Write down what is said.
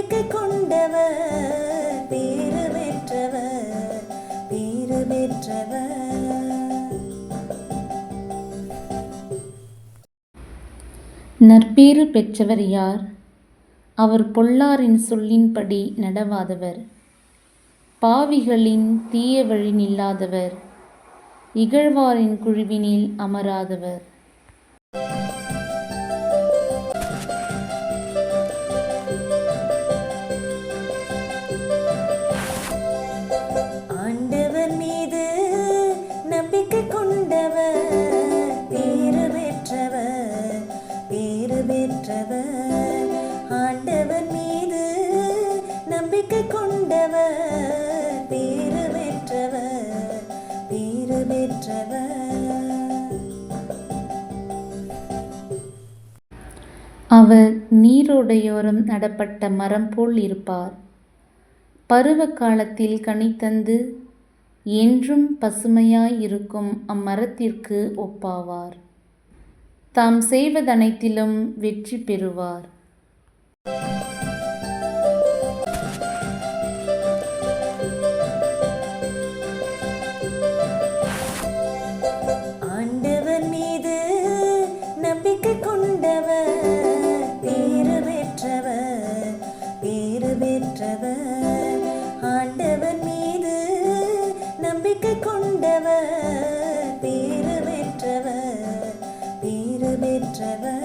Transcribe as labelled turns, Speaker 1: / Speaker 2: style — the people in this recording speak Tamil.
Speaker 1: நம்பிக்கை கொண்டவர் பேறு பெற்றவர் பேறு பெற்றவர்.
Speaker 2: நற்பேறு பெற்றவர் யார்? அவர் பொல்லாரின் சொல்லின்படி நடவாதவர், பாவிகளின் தீய வழி நில்லாதவர், இகழ்வாரின் குழுவினில் அமராதவர்.
Speaker 1: ஆண்டவர் மீது நம்பிக்கை கொண்டவர் பேறு பெற்றவர் பேறு பெற்றவர். ஆண்டவர் மீது நம்பிக்கை கொண்டவர் பேறு பெற்றவர் பேறு பெற்றவர்.
Speaker 2: அவர் நீரோடையோரம் நடப்பட்ட மரம் போல் இருப்பார். பருவ காலத்தில் கனி தந்து என்றும் பசுமையாயிருக்கும் அம்மரத்திற்கு ஒப்பாவார். தாம் செய்வதனைத்திலும் வெற்றி பெறுவார்.
Speaker 1: ஆண்டவர் மீது நம்பிக்கை கொண்டவர் பேறு பெற்றவர் பேறு பெற்றவர். ஆண்டவர் மீது நம்பிக்கை கொண்டவர் பேறு பெற்றவர் பேறு பெற்றவர்.